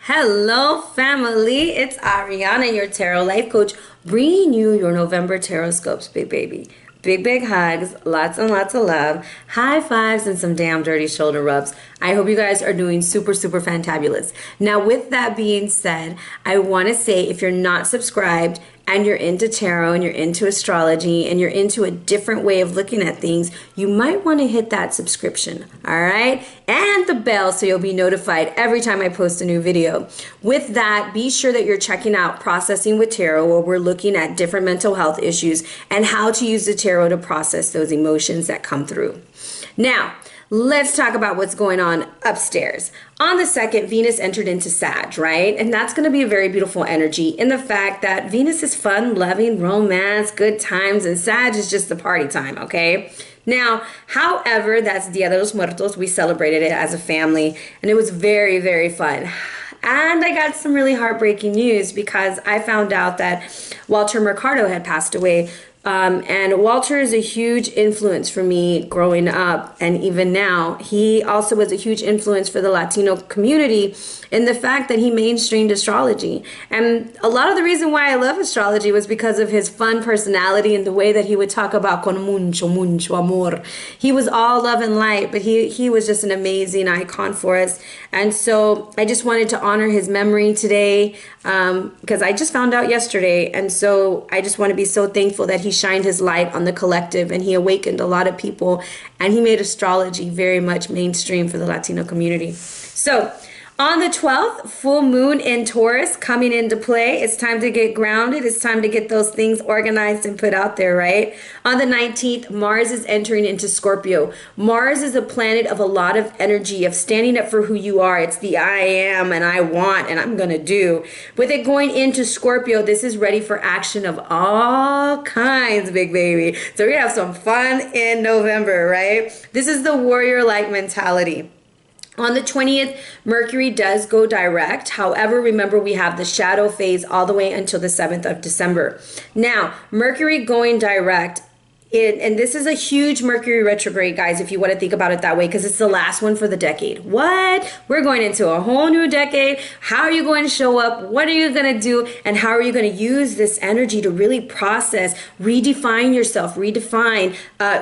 Hello, family. It's Ariana, your tarot life coach, bringing you your November tarot scopes, big baby. Big, big hugs, lots and lots of love, high fives, and some damn dirty shoulder rubs. I hope you guys are doing super, super fantabulous. Now, with that being said, I want to say if you're not subscribed and you're into tarot and you're into astrology and you're into a different way of looking at things, you might want to hit that subscription, all right? And the bell so you'll be notified every time I post a new video. With that, be sure that you're checking out Processing with Tarot, where we're looking at different mental health issues and how to use the tarot to process those emotions that come through. Now, let's talk about what's going on upstairs. On the 2nd, Venus entered into Sag, right? And that's going to be a very beautiful energy in the fact that Venus is fun, loving, romance, good times, and Sag is just the party time, okay? Now, however, that's Dia de los Muertos. We celebrated it as a family, and it was very, very fun. And I got some really heartbreaking news because I found out that Walter Mercado had passed away. And Walter is a huge influence for me growing up, and even now. He also was a huge influence for the Latino community in the fact that he mainstreamed astrology. And a lot of the reason why I love astrology was because of his fun personality and the way that he would talk about con mucho, mucho amor. He was all love and light, but he was just an amazing icon for us. And so I just wanted to honor his memory today because I just found out yesterday. And so I just want to be so thankful that he shined his light on the collective and he awakened a lot of people, and he made astrology very much mainstream for the Latino community. So on the 12th, full moon in Taurus coming into play. It's time to get grounded. It's time to get those things organized and put out there, right? On the 19th, Mars is entering into Scorpio. Mars is a planet of a lot of energy, of standing up for who you are. It's the I am and I want and I'm going to do. With it going into Scorpio, this is ready for action of all kinds, big baby. So we're going to have some fun in November, right? This is the warrior-like mentality. On the 20th, Mercury does go direct. However, remember we have the shadow phase all the way until the 7th of December. Now, Mercury going direct, and this is a huge Mercury retrograde, guys, if you want to think about it that way, because it's the last one for the decade. What? We're going into a whole new decade. How are you going to show up? What are you going to do? And how are you going to use this energy to really process, redefine yourself, redefine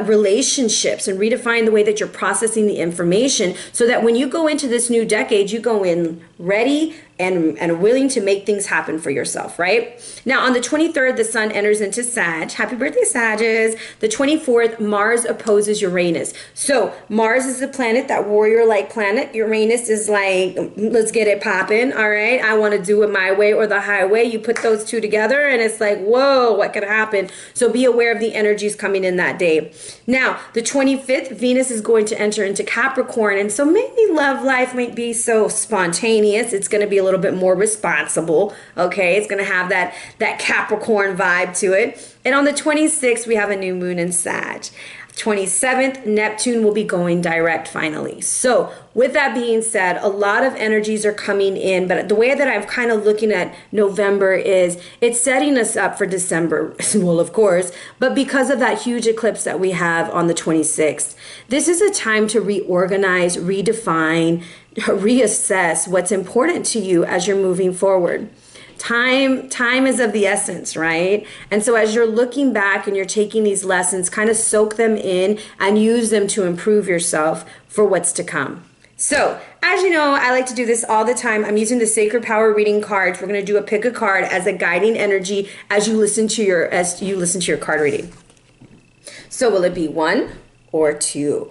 relationships, and redefine the way that you're processing the information so that when you go into this new decade, you go in ready and willing to make things happen for yourself, right? Now, on the 23rd, the sun enters into Sag. Happy birthday, Sages. The 24th, Mars opposes Uranus. So Mars is the planet, that warrior-like planet. Uranus is like, let's get it popping, all right? I want to do it my way or the highway. You put those two together, and it's like, whoa, what could happen? So be aware of the energies coming in that day. Now, the 25th, Venus is going to enter into Capricorn, and so maybe love life might be so spontaneous. It's going to be a little bit more responsible, okay? It's going to have that Capricorn vibe to it. And on the 26th, we have a new moon in Sag. 27th, Neptune will be going direct finally. So with that being said, a lot of energies are coming in, but the way that I'm kind of looking at November is it's setting us up for December, well, of course, but because of that huge eclipse that we have on the 26th, this is a time to reorganize, redefine, reassess what's important to you as you're moving forward. Time is of the essence, right? And so as you're looking back and you're taking these lessons, kind of soak them in and use them to improve yourself for what's to come. So, as you know, I like to do this all the time. I'm using the Sacred Power reading cards. We're going to do a pick a card as a guiding energy as you listen to your card reading. So, will it be 1 or 2?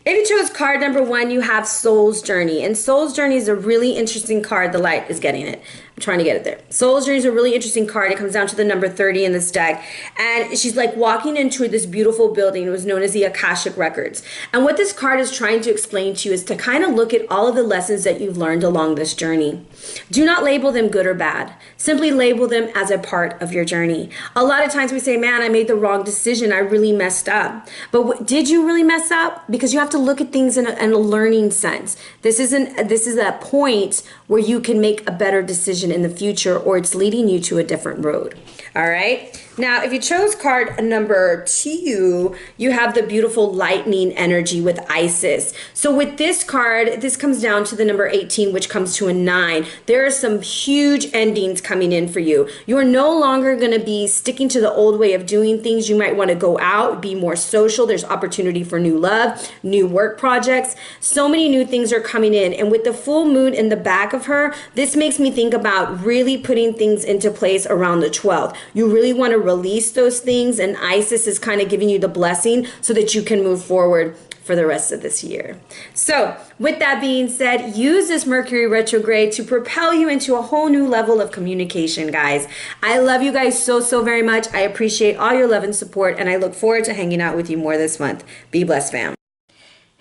If you chose card number 1, you have Soul's Journey. And Soul's Journey is a really interesting card. The light is getting it. I'm trying to get it there. Soul's Journey is a really interesting card. It comes down to the number 30 in this deck. And she's like walking into this beautiful building. It was known as the Akashic Records. And what this card is trying to explain to you is to kind of look at all of the lessons that you've learned along this journey. Do not label them good or bad. Simply label them as a part of your journey. A lot of times we say, man, I made the wrong decision. I really messed up. But did you really mess up? Because you have to look at things in a learning sense. This is a point where you can make a better decision in the future, or it's leading you to a different road. All right. Now, if you chose card number 2, you have the beautiful lightning energy with Isis. So with this card, this comes down to the number 18, which comes to a 9. There are some huge endings coming in for you. You're no longer going to be sticking to the old way of doing things. You might want to go out, be more social. There's opportunity for new love, new work projects. So many new things are coming in. And with the full moon in the back of her, this makes me think about really putting things into place around the 12th. You really want to release those things, and Isis is kind of giving you the blessing so that you can move forward for the rest of this year. So with that being said, use this Mercury retrograde to propel you into a whole new level of communication, guys. I love you guys so, so very much. I appreciate all your love and support, and I look forward to hanging out with you more this month. Be blessed, fam.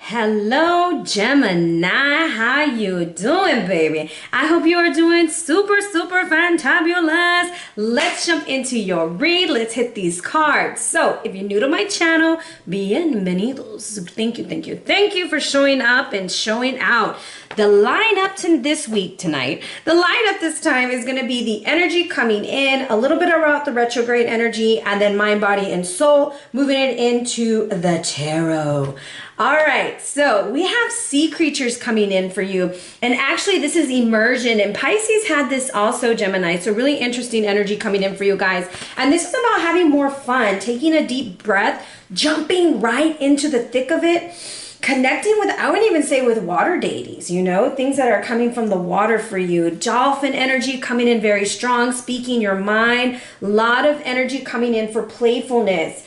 Hello, Gemini. How you doing, baby? I hope you are doing super, super fantabulous. Let's jump into your read. Let's hit these cards. So, if you're new to my channel, bienvenidos. Thank you, thank you, thank you for showing up and showing out. The lineup to this week tonight, the lineup this time is going to be the energy coming in, a little bit about the retrograde energy, and then mind, body, and soul, moving it into the tarot. All right, so we have sea creatures coming in for you. And actually, this is immersion. And Pisces had this also, Gemini. So really interesting energy coming in for you guys. And this is about having more fun, taking a deep breath, jumping right into the thick of it, connecting with, I wouldn't even say with water deities, you know, things that are coming from the water for you. Dolphin energy coming in very strong, speaking your mind. A lot of energy coming in for playfulness.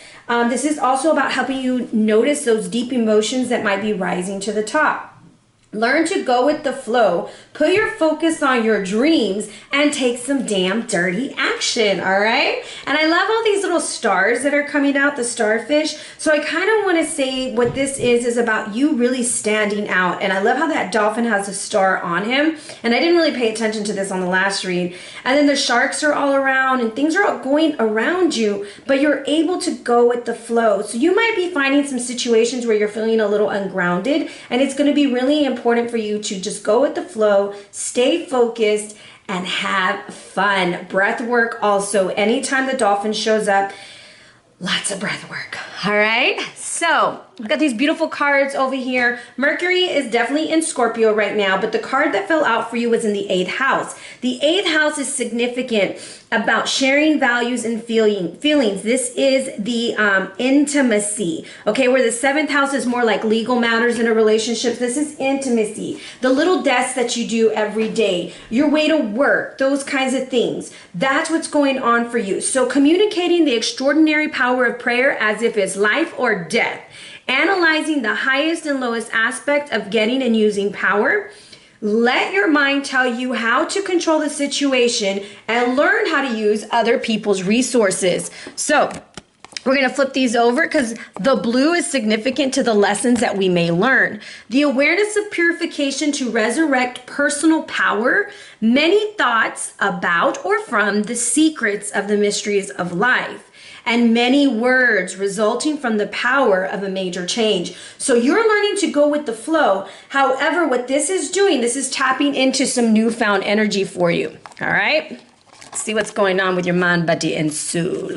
This is also about helping you notice those deep emotions that might be rising to the top. Learn to go with the flow, put your focus on your dreams, and take some damn dirty action, all right? And I love all these little stars that are coming out, the starfish. So I kind of want to say what this is about you really standing out. And I love how that dolphin has a star on him. And I didn't really pay attention to this on the last read. And then the sharks are all around and things are all going around you, but you're able to go with the flow. So you might be finding some situations where you're feeling a little ungrounded, and it's going to be really important for you to just go with the flow, stay focused, and have fun. Breath work also. Anytime the dolphin shows up, lots of breath work. All right. So we've got these beautiful cards over here. Mercury is definitely in Scorpio right now, but the card that fell out for you was in the 8th house. The 8th house is significant about sharing values and feelings. This is the intimacy, okay, where the 7th house is more like legal matters in a relationship. This is intimacy, the little deaths that you do every day, your way to work, those kinds of things. That's what's going on for you. So communicating the extraordinary power of prayer as if it's life or death, analyzing the highest and lowest aspect of getting and using power. Let your mind tell you how to control the situation and learn how to use other people's resources. So we're going to flip these over because the blue is significant to the lessons that we may learn. The awareness of purification to resurrect personal power, many thoughts about or from the secrets of the mysteries of life, and many words resulting from the power of a major change. So you're learning to go with the flow. However, what this is doing, this is tapping into some newfound energy for you. All right? Let's see what's going on with your mind, body, and soul.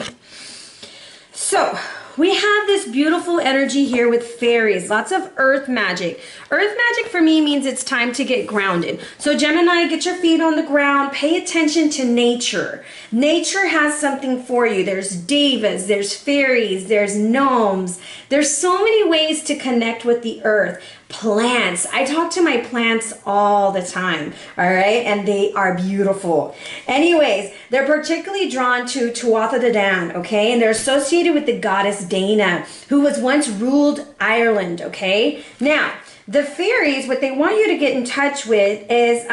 So we have this beautiful energy here with fairies, lots of earth magic. Earth magic for me means it's time to get grounded. So Gemini, get your feet on the ground, pay attention to nature. Nature has something for you. There's devas, there's fairies, there's gnomes. There's so many ways to connect with the earth. Plants. I talk to my plants all the time, all right? And they are beautiful. Anyways, they're particularly drawn to Tuatha De Danann, okay? And they're associated with the goddess Dana, who was once ruled Ireland, okay? Now, the fairies, what they want you to get in touch with is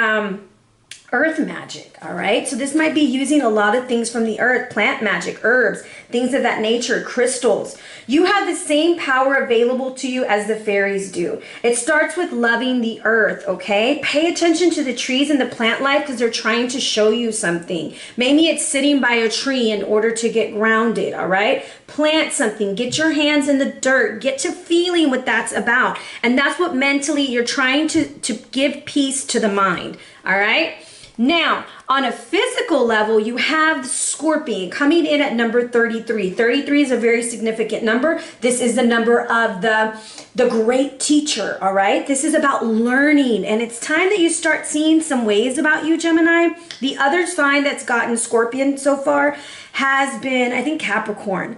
earth magic, all right? So this might be using a lot of things from the earth, plant magic, herbs, things of that nature, crystals. You have the same power available to you as the fairies do. It starts with loving the earth, okay? Pay attention to the trees and the plant life because they're trying to show you something. Maybe it's sitting by a tree in order to get grounded, all right? Plant something, get your hands in the dirt, get to feeling what that's about. And that's what mentally you're trying to give peace to the mind, all right? Now, on a physical level, you have the Scorpion coming in at number 33. 33 is a very significant number. This is the number of the great teacher, all right? This is about learning, and it's time that you start seeing some ways about you, Gemini. The other sign that's gotten Scorpion so far has been, I think, Capricorn.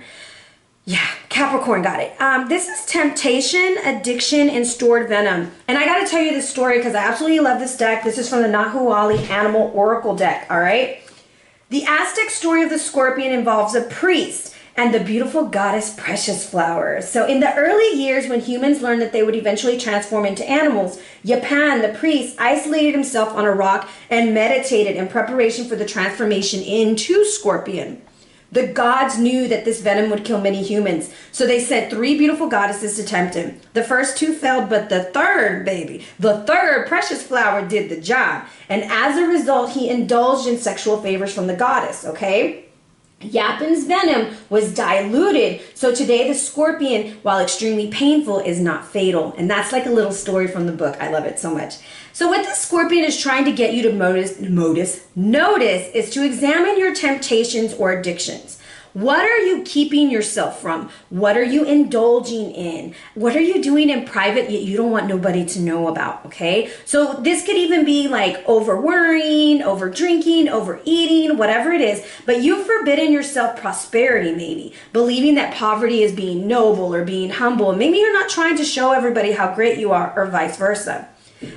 Yeah, Capricorn got it. This is temptation, addiction, and stored venom. And I got to tell you this story because I absolutely love this deck. This is from the Nahuali Animal Oracle deck, all right? The Aztec story of the Scorpion involves a priest and the beautiful goddess Precious Flower. So in the early years when humans learned that they would eventually transform into animals, Yapan, the priest, isolated himself on a rock and meditated in preparation for the transformation into Scorpion. The gods knew that this venom would kill many humans, so they sent 3 beautiful goddesses to tempt him. The first 2 failed, but the third, Precious Flower, did the job. And as a result, he indulged in sexual favors from the goddess, okay? Yapan's venom was diluted, so today the Scorpion, while extremely painful, is not fatal. And that's like a little story from the book. I love it so much. So what the Scorpion is trying to get you to notice is to examine your temptations or addictions. What are you keeping yourself from? What are you indulging in? What are you doing in private yet you don't want nobody to know about, okay? So this could even be like over worrying, over drinking, overeating, whatever it is, but you've forbidden yourself prosperity maybe, believing that poverty is being noble or being humble. Maybe you're not trying to show everybody how great you are or vice versa.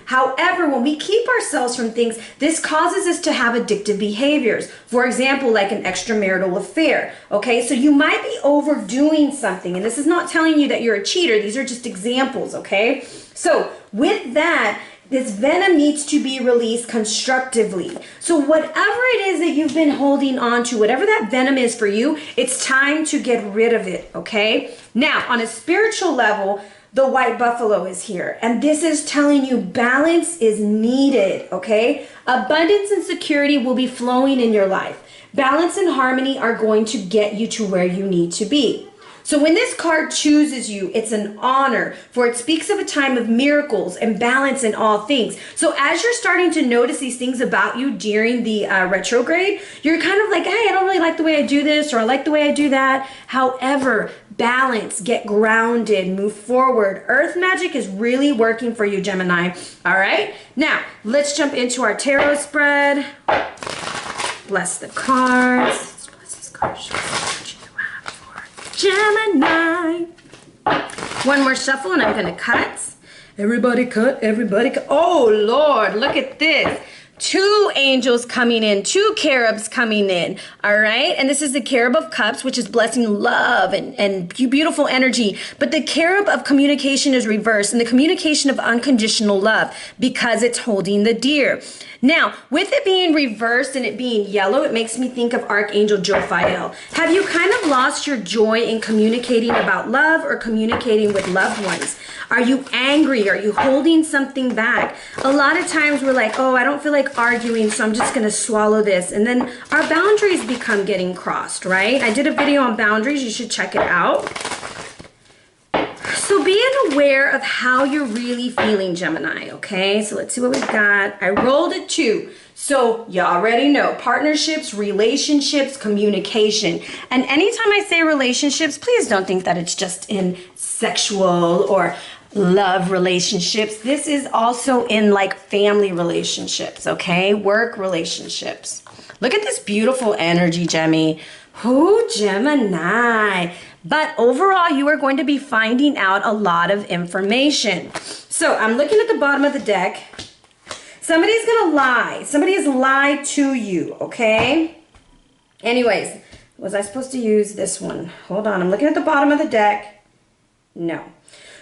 However, when we keep ourselves from things, this causes us to have addictive behaviors. For example, like an extramarital affair. Okay, so you might be overdoing something, and this is not telling you that you're a cheater. These are just examples, okay? So with that, this venom needs to be released constructively. So whatever it is that you've been holding on to, whatever that venom is for you, it's time to get rid of it, okay? Now, on a spiritual level, the white buffalo is here, and this is telling you balance is needed, okay? Abundance and security will be flowing in your life. Balance and harmony are going to get you to where you need to be. So when this card chooses you, it's an honor, for it speaks of a time of miracles and balance in all things. So as you're starting to notice these things about you during the retrograde, you're kind of like, hey, I don't really like the way I do this, or I like the way I do that. However, balance, get grounded, move forward. Earth magic is really working for you, Gemini. All right, now let's jump into our tarot spread. Bless the cards. Bless this card. Gemini. One more shuffle and I'm going to cut. Everybody cut, everybody cut. Oh, Lord, look at this. 2 angels coming in, 2 cherubs coming in, all right? And this is the cherub of cups, which is blessing love and beautiful energy. But the cherub of communication is reversed, and the communication of unconditional love, because it's holding the deer. Now, with it being reversed and it being yellow, it makes me think of Archangel Jophiel. Have you kind of lost your joy in communicating about love or communicating with loved ones? Are you angry? Are you holding something back? A lot of times we're like, oh, I don't feel like arguing, so I'm just going to swallow this. And then our boundaries become getting crossed, right? I did a video on boundaries. You should check it out. So being aware of how you're really feeling, Gemini, okay? So let's see what we've got. I rolled a 2. So you already know, partnerships, relationships, communication. And anytime I say relationships, please don't think that it's just in sexual or love relationships. This is also in like family relationships, okay? Work relationships. Look at this beautiful energy, Gemmy. Ooh, Gemini. But overall, you are going to be finding out a lot of information. So I'm looking at the bottom of the deck. Somebody's going to lie. Somebody has lied to you, okay? Anyways, was I supposed to use this one? Hold on. I'm looking at the bottom of the deck. No.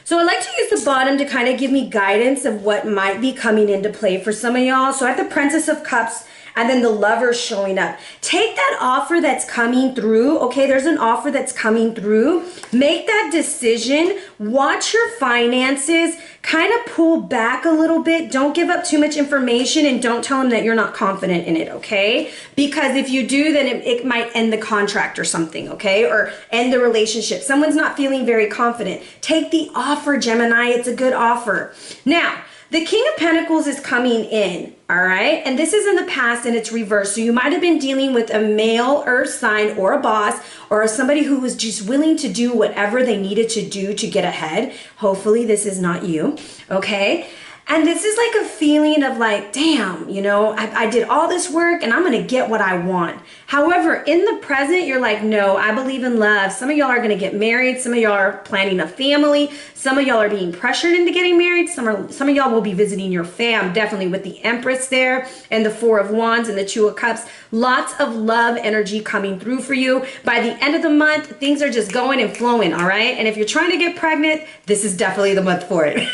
So I like to use the bottom to kind of give me guidance of what might be coming into play for some of y'all. So I have the Princess of Cups and then the Lover showing up. Take that offer that's coming through, okay? There's an offer that's coming through. Make that decision. Watch your finances. Kind of pull back a little bit. Don't give up too much information, and don't tell them that you're not confident in it, okay? Because if you do, then it might end the contract or something, okay? Or end the relationship. Someone's not feeling very confident. Take the offer, Gemini. It's a good offer. Now, The King of Pentacles is coming in, all right? And this is in the past and it's reversed. So you might have been dealing with a male earth sign or a boss or somebody who was just willing to do whatever they needed to do to get ahead. Hopefully this is not you, okay? And this is like a feeling of like, damn, you know, I did all this work and I'm going to get what I want. However, in the present, you're like, no, I believe in love. Some of y'all are going to get married. Some of y'all are planning a family. Some of y'all are being pressured into getting married. Some of y'all will be visiting your fam, definitely with the Empress there and the Four of Wands and the Two of Cups. Lots of love energy coming through for you. By the end of the month, things are just going and flowing, all right? And if you're trying to get pregnant, this is definitely the month for it.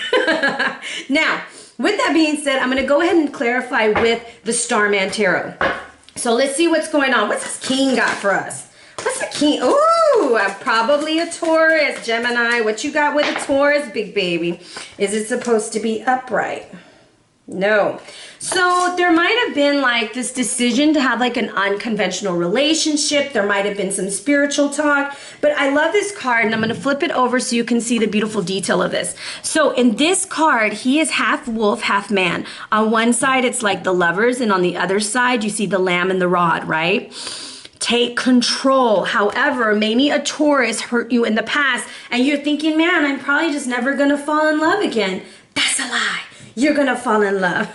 Now, with that being said, I'm going to go ahead and clarify with the Starman Tarot. So let's see what's going on. What's this King got for us? What's the King? Ooh, probably a Taurus, Gemini. What you got with a Taurus, big baby? Is it supposed to be upright? No. So there might have been like this decision to have like an unconventional relationship. There might have been some spiritual talk, but I love this card and I'm going to flip it over so you can see the beautiful detail of this. So in this card, he is half wolf, half man. On one side, it's like the lovers, and on the other side, you see the lamb and the rod, right? Take control. However, maybe a Taurus hurt you in the past and you're thinking, man, I'm probably just never going to fall in love again. That's a lie. You're gonna fall in love.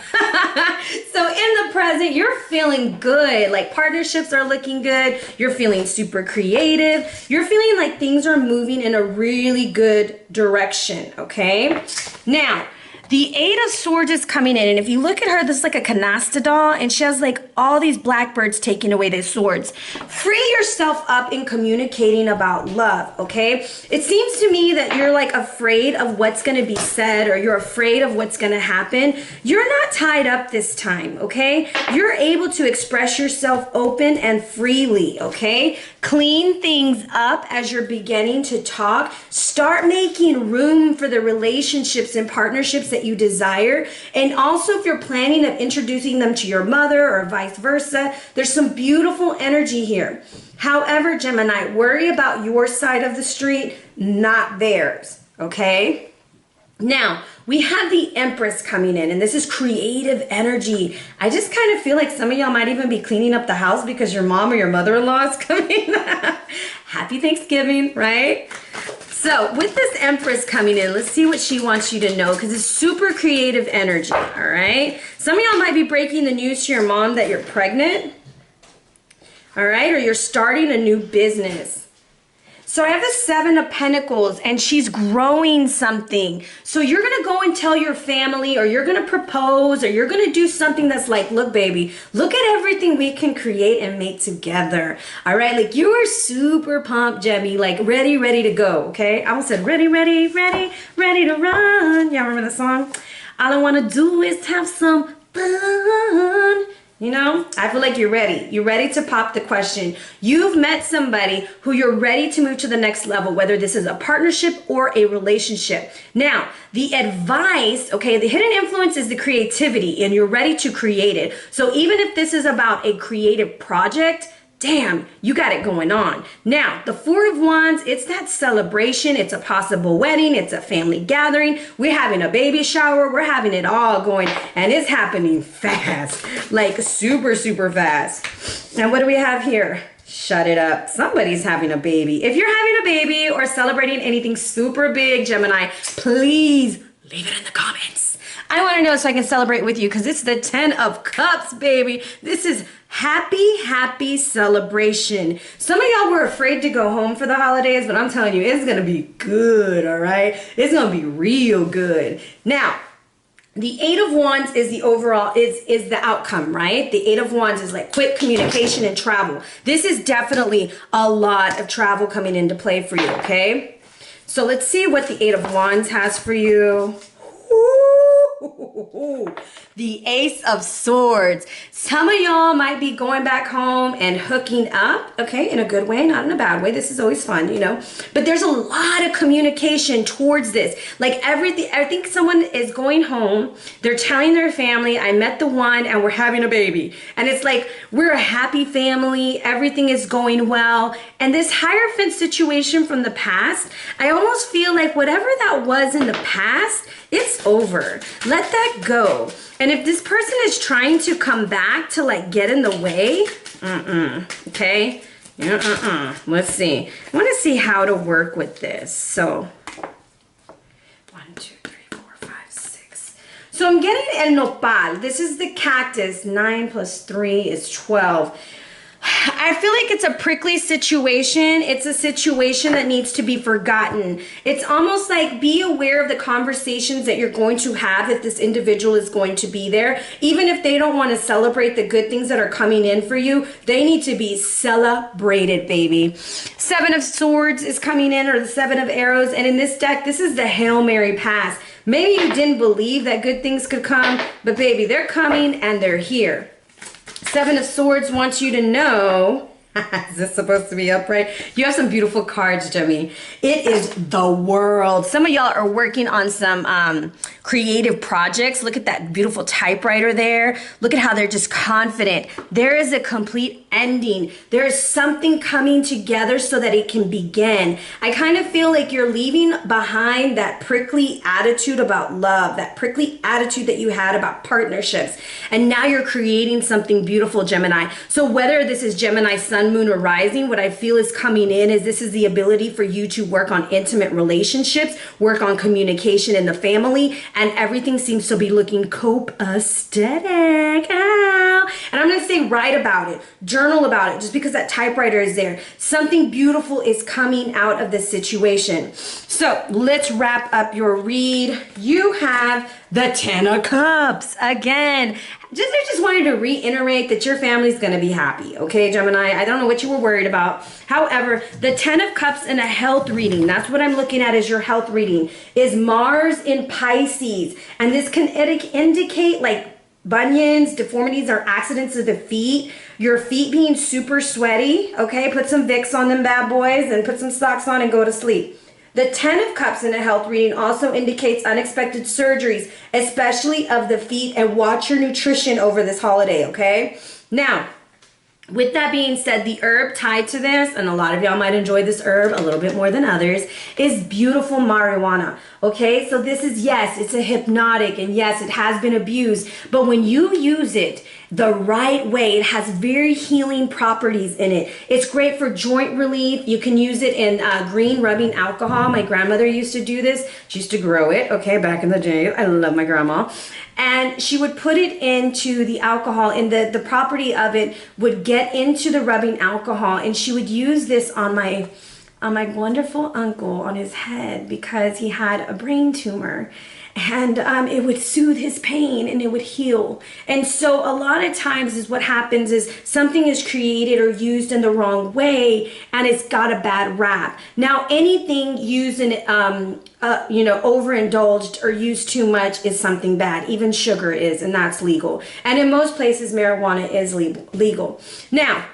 So in the present, you're feeling good. Like partnerships are looking good. You're feeling super creative. You're feeling like things are moving in a really good direction, okay? Now, the Eight of Swords is coming in, and if you look at her, this is like a canasta doll, and she has like all these blackbirds taking away their swords. Free yourself up in communicating about love, okay? It seems to me that you're like afraid of what's gonna be said, or you're afraid of what's gonna happen. You're not tied up this time, okay? You're able to express yourself open and freely, okay? Clean things up as you're beginning to talk. Start making room for the relationships and partnerships that you desire. And also if you're planning of introducing them to your mother or vice versa, there's some beautiful energy here. However, Gemini, worry about your side of the street, not theirs, okay? Now, we have the Empress coming in, and this is creative energy. I just kind of feel like some of y'all might even be cleaning up the house because your mom or your mother-in-law is coming. Happy Thanksgiving, right? So with this Empress coming in, let's see what she wants you to know, because it's super creative energy, all right? Some of y'all might be breaking the news to your mom that you're pregnant, all right? Or you're starting a new business. So I have the Seven of Pentacles, and she's growing something. So you're going to go and tell your family, or you're going to propose, or you're going to do something that's like, look, baby, look at everything we can create and make together. All right? Like you are super pumped, Jemmy, like ready to go, okay? I almost said ready to run. Y'all remember the song? All I want to do is have some fun. You know, I feel like you're ready. You're ready to pop the question. You've met somebody who you're ready to move to the next level, whether this is a partnership or a relationship. Now, the advice, okay, the hidden influence is the creativity, and you're ready to create it. So even if this is about a creative project, damn, you got it going on. Now, the Four of Wands, it's that celebration. It's a possible wedding. It's a family gathering. We're having a baby shower. We're having it all going, and it's happening fast, like super, super fast. Now, what do we have here? Shut it up. Somebody's having a baby. If you're having a baby or celebrating anything super big, Gemini, please leave it in the comments. I want to know so I can celebrate with you, because it's the 10 of Cups, baby. This is happy celebration. Some of y'all were afraid to go home for the holidays, but I'm telling you, it's going to be good, all right? It's going to be real good. Now, the Eight of Wands is the overall, is the outcome, right? The Eight of Wands is like quick communication and travel. This is definitely a lot of travel coming into play for you, okay? So let's see what the Eight of Wands has for you. Ooh, the Ace of Swords. Some of y'all might be going back home and hooking up, okay, in a good way, not in a bad way. This is always fun, you know, but there's a lot of communication towards this. Like everything, I think someone is going home, they're telling their family, I met the one and we're having a baby. And it's like, we're a happy family, everything is going well. And this Hierophant situation from the past, I almost feel like whatever that was in the past, It's over. Let that go. And if this person is trying to come back to like get in the way, okay? Let's see. I want to see how to work with this. So, 1, 2, 3, 4, 5, 6. So I'm getting el nopal. This is the cactus. 9 plus 3 is 12. I feel like it's a prickly situation. It's a situation that needs to be forgotten. It's almost like be aware of the conversations that you're going to have if this individual is going to be there. Even if they don't want to celebrate the good things that are coming in for you, they need to be celebrated, baby. 7 of Swords is coming in, or the 7 of Arrows. And in this deck, this is the Hail Mary pass. Maybe you didn't believe that good things could come, but baby, they're coming and they're here. 7 of Swords wants you to know, is this supposed to be upright? You have some beautiful cards, Jimmy. It is the world. Some of y'all are working on some creative projects. Look at that beautiful typewriter there. Look at how they're just confident. There is a complete ending. There is something coming together so that it can begin. I kind of feel like you're leaving behind that prickly attitude about love, that prickly attitude that you had about partnerships. And now you're creating something beautiful, Gemini. So whether this is Gemini, Sun, Moon, or Rising, what I feel is coming in is this is the ability for you to work on intimate relationships, work on communication in the family, and everything seems to be looking copacetic. Ow. And I'm going to say write about it, journal about it, just because that typewriter is there. Something beautiful is coming out of this situation. So let's wrap up your read. You have the 10 of Cups again. I just wanted to reiterate that your family's going to be happy, okay, Gemini? I don't know what you were worried about. However, the 10 of Cups in a health reading, that's what I'm looking at as your health reading, is Mars in Pisces. And this can indicate like bunions, deformities, or accidents of the feet. Your feet being super sweaty, okay? Put some Vicks on them bad boys and put some socks on and go to sleep. The 10 of Cups in a health reading also indicates unexpected surgeries, especially of the feet, and watch your nutrition over this holiday, okay? Now, with that being said, the herb tied to this, and a lot of y'all might enjoy this herb a little bit more than others, is beautiful marijuana, okay? So this is, yes, it's a hypnotic, and yes, it has been abused, but when you use it the right way, it has very healing properties in it. It's great for joint relief. You can use it in green rubbing alcohol. My grandmother used to do this. She used to grow it, okay, back in the day. I love my grandma. And she would put it into the alcohol, and the property of it would get into the rubbing alcohol, and she would use this on my wonderful uncle on his head because he had a brain tumor. And it would soothe his pain and it would heal. And so a lot of times is what happens is something is created or used in the wrong way and it's got a bad rap. Now anything used in overindulged or used too much is something bad. Even sugar is, and that's legal. And in most places marijuana is legal. Now,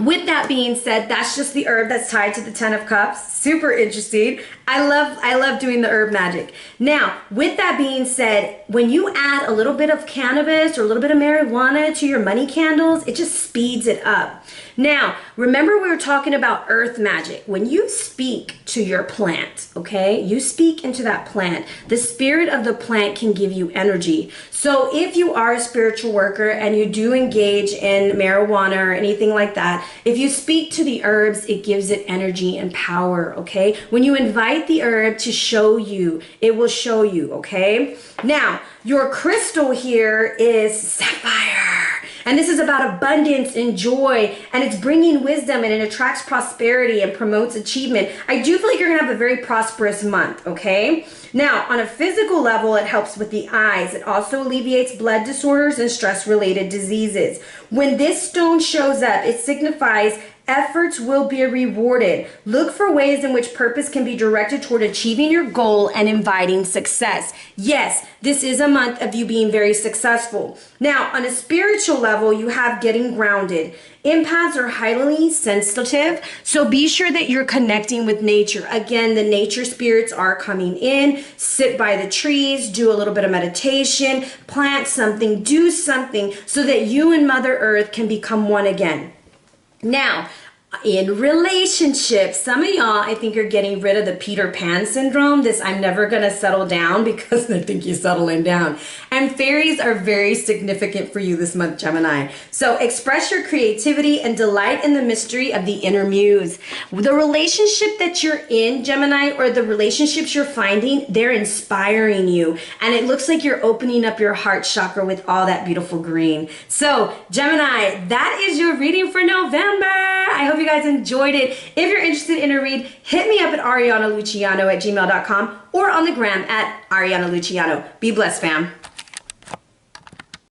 with that being said, that's just the herb that's tied to the 10 of Cups. Super interesting. I love doing the herb magic. Now, with that being said, when you add a little bit of cannabis or a little bit of marijuana to your money candles, it just speeds it up. Now, remember we were talking about earth magic. When you speak to your plant, okay, you speak into that plant, the spirit of the plant can give you energy. So if you are a spiritual worker and you do engage in marijuana or anything like that, if you speak to the herbs, it gives it energy and power, okay? When you invite the herb to show you, it will show you, okay? Now, your crystal here is sapphire. And this is about abundance and joy, and it's bringing wisdom, and it attracts prosperity and promotes achievement. I do feel like you're gonna have a very prosperous month, okay? Now, on a physical level, it helps with the eyes. It also alleviates blood disorders and stress-related diseases. When this stone shows up, it signifies efforts will be rewarded. Look for ways in which purpose can be directed toward achieving your goal and inviting success. Yes, this is a month of you being very successful. Now, on a spiritual level, you have getting grounded. Empaths are highly sensitive, so be sure that you're connecting with nature. Again, the nature spirits are coming in. Sit by the trees, do a little bit of meditation, plant something, do something so that you and Mother Earth can become one again. Now, In relationships, some of y'all, I think you're getting rid of the Peter Pan syndrome, this I'm never gonna settle down, because I think you're settling down. And fairies are very significant for you this month, Gemini. So express your creativity and delight in the mystery of the inner muse. The relationship that you're in, Gemini, or the relationships you're finding, they're inspiring you. And it looks like you're opening up your heart chakra with all that beautiful green. So Gemini, that is your reading for November. I hope you guys enjoyed it. If you're interested in a read, hit me up at arianaluciano@gmail.com or on the gram at Ariana Luciano. Be blessed, fam.